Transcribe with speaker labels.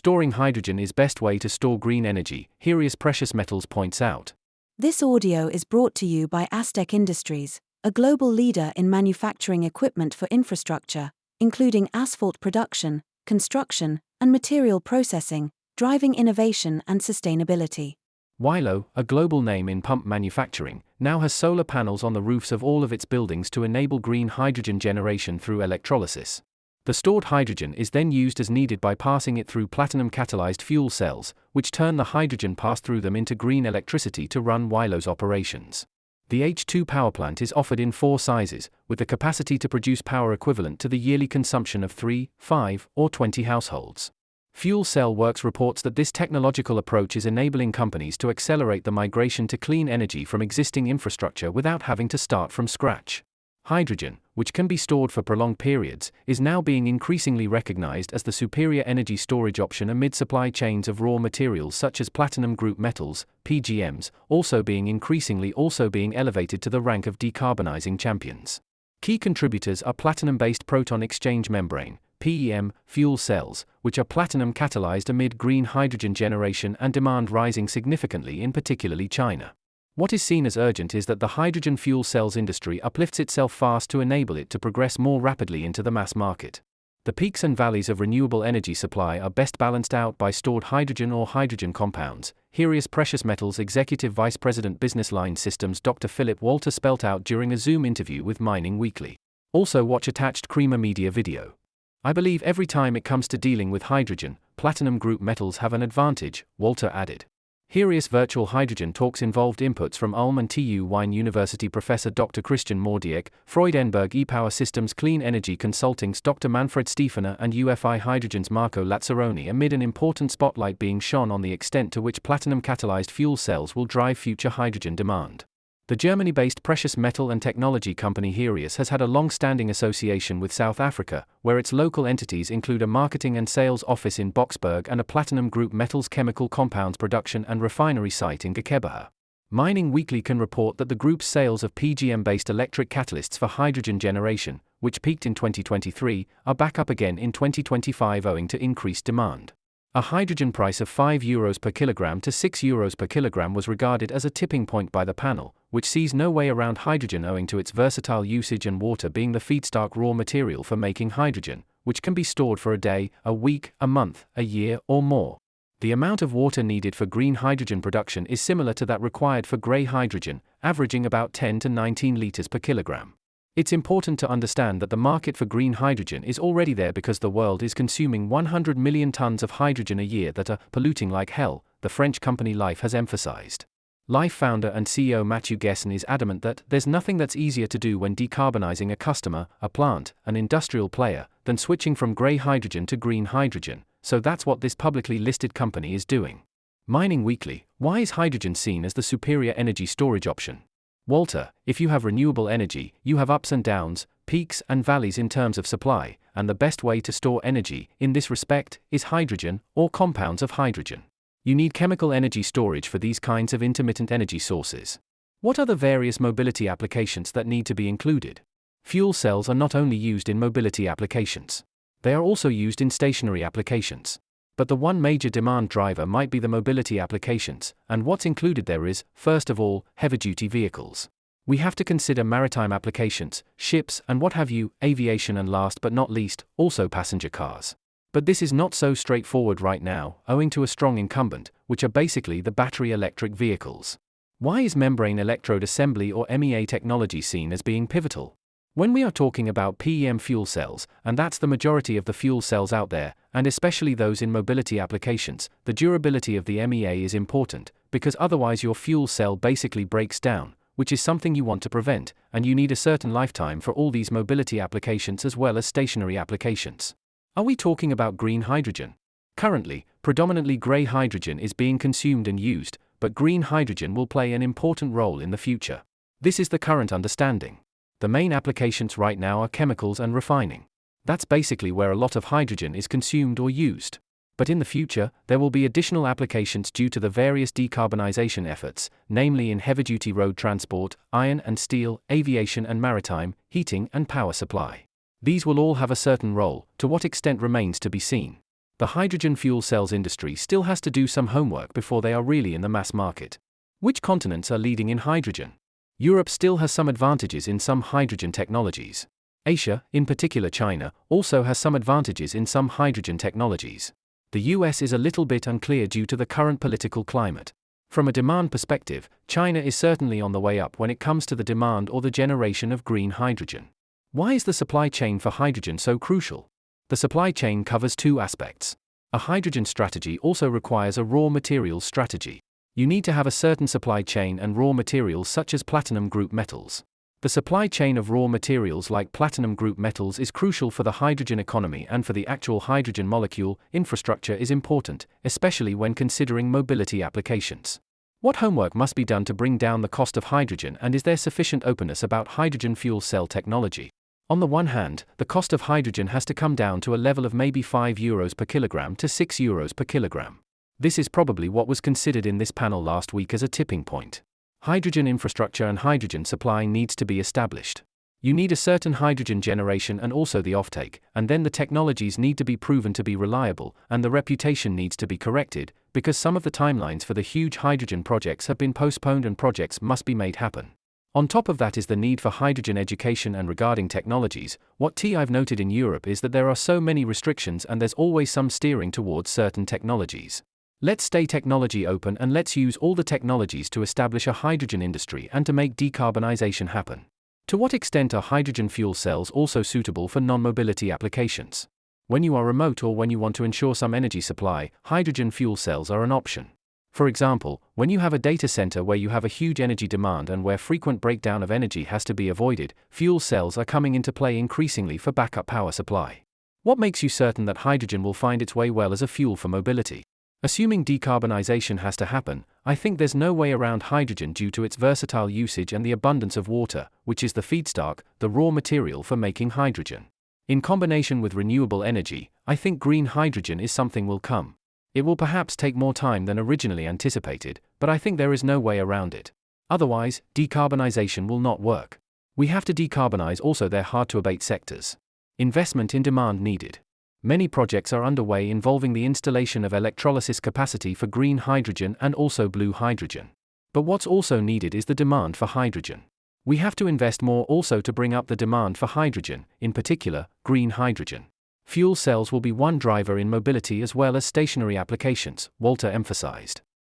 Speaker 1: storing hydrogen is best way to store green energy, Heraeus Precious Metals points out.
Speaker 2: This audio is brought to you by Aztec Industries, a global leader in manufacturing equipment for infrastructure, including asphalt production, construction, and material processing, driving innovation and sustainability.
Speaker 1: Wilo, a global name in pump manufacturing, now has solar panels on the roofs of all of its buildings to enable green hydrogen generation through electrolysis. The stored hydrogen is then used as needed by passing it through platinum-catalysed fuel cells, which turn the hydrogen passed through them into green electricity to run Wilo's operations. The H2 power plant is offered in 4 sizes, with the capacity to produce power equivalent to the yearly consumption of 3, 5, or 20 households. Fuel Cell Works reports that this technological approach is enabling companies to accelerate the migration to clean energy from existing infrastructure without having to start from scratch. Hydrogen, which can be stored for prolonged periods, is now being increasingly recognized as the superior energy storage option amid supply chains of raw materials such as platinum group metals, PGMs, also being elevated to the rank of decarbonising champions. Key contributors are platinum-based proton exchange membrane, PEM, fuel cells, which are platinum-catalysed amid green hydrogen generation and demand rising significantly in particularly China. What is seen as urgent is that the hydrogen fuel cells industry uplifts itself fast to enable it to progress more rapidly into the mass market. The peaks and valleys of renewable energy supply are best balanced out by stored hydrogen or hydrogen compounds, Heraeus Precious Metals Executive Vice President Business Line Systems Dr. Philip Walter spelt out during a Zoom interview with Mining Weekly. Also watch attached Creamer Media video. I believe every time it comes to dealing with hydrogen, platinum group metals have an advantage, Walter added. Heraeus Virtual Hydrogen Talks involved inputs from Ulm and TU Wine University Professor Dr. Christian Mordiek, Freudenberg ePower Systems Clean Energy Consulting's Dr. Manfred Stiefener and UFI Hydrogen's Marco Lazzaroni amid an important spotlight being shone on the extent to which platinum-catalysed fuel cells will drive future hydrogen demand. The Germany-based precious metal and technology company Heraeus has had a long-standing association with South Africa, where its local entities include a marketing and sales office in Boksburg and a platinum group metals chemical compounds production and refinery site in Gqeberha. Mining Weekly can report that the group's sales of PGM-based electric catalysts for hydrogen generation, which peaked in 2023, are back up again in 2025 owing to increased demand. A hydrogen price of €5 per kilogram to €6 per kilogram was regarded as a tipping point by the panel, which sees no way around hydrogen owing to its versatile usage and water being the feedstock raw material for making hydrogen, which can be stored for a day, a week, a month, a year, or more. The amount of water needed for green hydrogen production is similar to that required for grey hydrogen, averaging about 10 to 19 litres per kilogram. It's important to understand that the market for green hydrogen is already there because the world is consuming 100 million tons of hydrogen a year that are polluting like hell, the French company Life has emphasized. Life founder and CEO Mathieu Guesson is adamant that there's nothing that's easier to do when decarbonizing a customer, a plant, an industrial player, than switching from grey hydrogen to green hydrogen, so that's what this publicly listed company is doing. Mining Weekly, why is hydrogen seen as the superior energy storage option? Walter, if you have renewable energy, you have ups and downs, peaks and valleys in terms of supply, and the best way to store energy, in this respect, is hydrogen, or compounds of hydrogen. You need chemical energy storage for these kinds of intermittent energy sources. What are the various mobility applications that need to be included? Fuel cells are not only used in mobility applications. They are also used in stationary applications. But the one major demand driver might be the mobility applications, and what's included there is, first of all, heavy-duty vehicles. We have to consider maritime applications, ships and what have you, aviation and last but not least, also passenger cars. But this is not so straightforward right now, owing to a strong incumbent, which are basically the battery electric vehicles. Why is membrane electrode assembly or MEA technology seen as being pivotal? When we are talking about PEM fuel cells, and that's the majority of the fuel cells out there, and especially those in mobility applications, the durability of the MEA is important, because otherwise your fuel cell basically breaks down, which is something you want to prevent, and you need a certain lifetime for all these mobility applications as well as stationary applications. Are we talking about green hydrogen? Currently, predominantly grey hydrogen is being consumed and used, but green hydrogen will play an important role in the future. This is the current understanding. The main applications right now are chemicals and refining. That's basically where a lot of hydrogen is consumed or used. But in the future, there will be additional applications due to the various decarbonization efforts, namely in heavy-duty road transport, iron and steel, aviation and maritime, heating and power supply. These will all have a certain role, to what extent remains to be seen. The hydrogen fuel cells industry still has to do some homework before they are really in the mass market. Which continents are leading in hydrogen? Europe still has some advantages in some hydrogen technologies. Asia, in particular China, also has some advantages in some hydrogen technologies. The US is a little bit unclear due to the current political climate. From a demand perspective, China is certainly on the way up when it comes to the demand or the generation of green hydrogen. Why is the supply chain for hydrogen so crucial? The supply chain covers two aspects. A hydrogen strategy also requires a raw materials strategy. You need to have a certain supply chain and raw materials such as platinum group metals. The supply chain of raw materials like platinum group metals is crucial for the hydrogen economy, and for the actual hydrogen molecule, infrastructure is important, especially when considering mobility applications. What homework must be done to bring down the cost of hydrogen, and is there sufficient openness about hydrogen fuel cell technology? On the one hand, the cost of hydrogen has to come down to a level of maybe €5 per kilogram to €6 per kilogram. This is probably what was considered in this panel last week as a tipping point. Hydrogen infrastructure and hydrogen supply needs to be established. You need a certain hydrogen generation and also the offtake, and then the technologies need to be proven to be reliable, and the reputation needs to be corrected, because some of the timelines for the huge hydrogen projects have been postponed and projects must be made happen. On top of that is the need for hydrogen education, and regarding technologies, what I've noted in Europe is that there are so many restrictions and there's always some steering towards certain technologies. Let's stay technology open and let's use all the technologies to establish a hydrogen industry and to make decarbonisation happen. To what extent are hydrogen fuel cells also suitable for non-mobility applications? When you are remote or when you want to ensure some energy supply, hydrogen fuel cells are an option. For example, when you have a data center where you have a huge energy demand and where frequent breakdown of energy has to be avoided, fuel cells are coming into play increasingly for backup power supply. What makes you certain that hydrogen will find its way well as a fuel for mobility? Assuming decarbonization has to happen, I think there's no way around hydrogen due to its versatile usage and the abundance of water, which is the feedstock, the raw material for making hydrogen. In combination with renewable energy, I think green hydrogen is something will come. It will perhaps take more time than originally anticipated, but I think there is no way around it. Otherwise, decarbonization will not work. We have to decarbonize also their hard-to-abate sectors. Investment in demand needed. Many projects are underway involving the installation of electrolysis capacity for green hydrogen and also blue hydrogen. But what's also needed is the demand for hydrogen. We have to invest more also to bring up the demand for hydrogen, in particular, green hydrogen. Fuel cells will be one driver in mobility as well as stationary applications, Walter emphasized.